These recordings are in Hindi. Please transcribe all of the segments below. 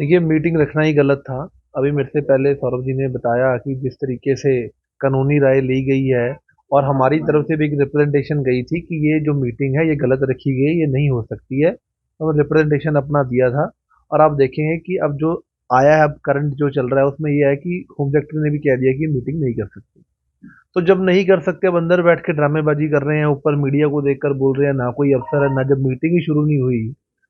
देखिए, मीटिंग रखना ही गलत था। अभी मेरे से पहले सौरभ जी ने बताया कि जिस तरीके से कानूनी राय ली गई है और हमारी तरफ से भी एक रिप्रेजेंटेशन गई थी कि ये जो मीटिंग है ये गलत रखी गई, ये नहीं हो सकती है। तो रिप्रेजेंटेशन अपना दिया था और आप देखेंगे कि अब जो आया है, अब करंट जो चल रहा है उसमें ये है कि होम सेक्रेटरी ने भी कह दिया कि मीटिंग नहीं कर सकती। तो जब नहीं कर सकते, अब अंदर बैठ के ड्रामेबाजी कर रहे हैं, ऊपर मीडिया को देखकर बोल रहे हैं, ना कोई अफसर है, ना जब मीटिंग ही शुरू नहीं हुई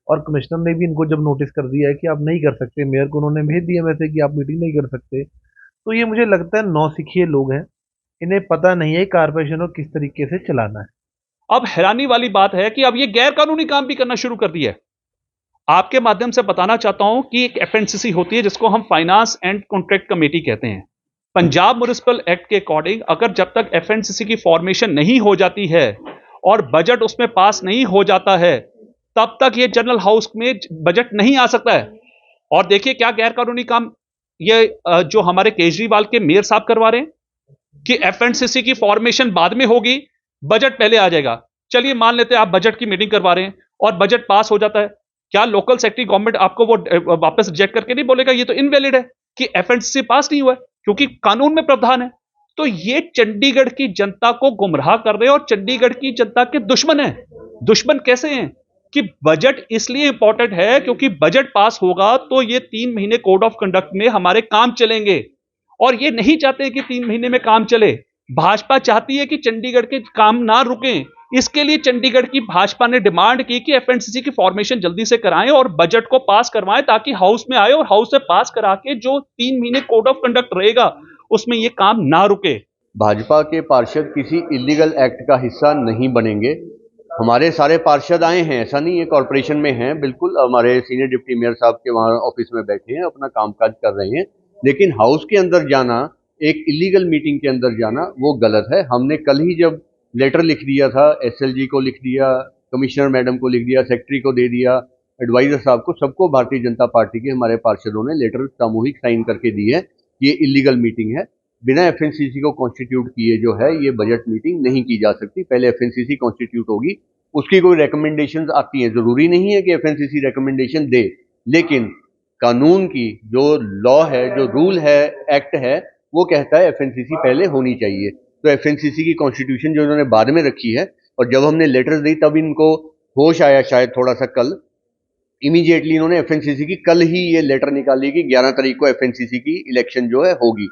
और कमिश्नर ने भी इनको जब नोटिस कर दिया है कि आप नहीं कर सकते, मेयर को उन्होंने भेज दिया मैसेज कि आप मीटिंग नहीं कर सकते। तो ये मुझे लगता है नौसिखिए लोग हैं, इन्हें पता नहीं है कारपोरेशन को किस तरीके से चलाना है। अब हैरानी वाली बात है कि अब ये गैर कानूनी काम भी करना शुरू कर दिया है। आपके माध्यम से बताना चाहता हूं कि एक एफएनसीसी होती है जिसको हम फाइनेंस एंड कॉन्ट्रैक्ट कमेटी कहते हैं। पंजाब म्युनिसिपल एक्ट के अकॉर्डिंग अगर जब तक एफएनसीसी की फॉर्मेशन नहीं हो जाती है और बजट उसमें पास नहीं हो जाता है, तब तक ये जनरल हाउस में बजट नहीं आ सकता है। और देखिए क्या गैर कानूनी काम ये जो हमारे केजरीवाल के मेयर साहब करवा रहे हैं कि एफएनसीसी की फॉर्मेशन बाद में होगी, बजट पहले आ जाएगा। चलिए मान लेते हैं आप बजट की मीटिंग करवा रहे हैं और बजट पास हो जाता है, क्या लोकल सेक्रेटरी गवर्नमेंट आपको वो वापस रिजेक्ट करके नहीं बोलेगा ये तो इनवैलिड है कि एफएनसीसी पास नहीं हुआ है, क्योंकि कानून में प्रावधान है। तो ये चंडीगढ़ की जनता को गुमराह कर रहे हैं और चंडीगढ़ की जनता के दुश्मन है। दुश्मन कैसे हैं कि बजट इसलिए इंपॉर्टेंट है क्योंकि बजट पास होगा तो ये 3 महीने कोड ऑफ कंडक्ट में हमारे काम चलेंगे और ये नहीं चाहते कि 3 महीने में काम चले। भाजपा चाहती है कि चंडीगढ़ के काम ना रुकें। इसके लिए चंडीगढ़ की भाजपा ने डिमांड की कि एफएनसीसी की फॉर्मेशन जल्दी से कराएं और बजट को पास करवाएं ताकि हाउस में आए और हाउस से पास करा के जो 3 महीने कोड ऑफ कंडक्ट रहेगा उसमें ये काम ना रुके। भाजपा के पार्षद किसी इलीगल एक्ट का हिस्सा नहीं बनेंगे। हमारे सारे पार्षद आए हैं, ऐसा नहीं है, कॉर्पोरेशन में हैं, बिल्कुल हमारे सीनियर डिप्टी मेयर साहब के वहाँ ऑफिस में बैठे हैं, अपना कामकाज कर रहे हैं। लेकिन हाउस के अंदर जाना, एक इलीगल मीटिंग के अंदर जाना, वो गलत है। हमने कल ही जब लेटर लिख दिया था, एसएलजी को लिख दिया, कमिश्नर मैडम को लिख दिया, सेक्रेटरी को दे दिया, एडवाइजर साहब को, सबको भारतीय जनता पार्टी के हमारे पार्षदों ने लेटर सामूहिक साइन करके दी है कि ये इलीगल मीटिंग है। बिना एफएनसीसी को कॉन्स्टिट्यूट किए जो है ये बजट मीटिंग नहीं की जा सकती। पहले एफएनसीसी कॉन्स्टिट्यूट होगी, उसकी कोई रिकमेंडेशंस आती हैं। जरूरी नहीं है कि एफएनसीसी रिकमेंडेशन दे, लेकिन कानून की जो लॉ है, जो रूल है, एक्ट है, वो कहता है एफएनसीसी पहले होनी चाहिए। तो एफएनसीसी की कॉन्स्टिट्यूशन जो इन्होंने बाद में रखी है, और जब हमने लेटर्स दी तब इनको होश आया शायद थोड़ा सा कल, इमीडिएटली इन्होंने एफएनसीसी की कल ही ये लेटर निकाली कि 11 तारीख को एफएनसीसी की इलेक्शन जो है होगी।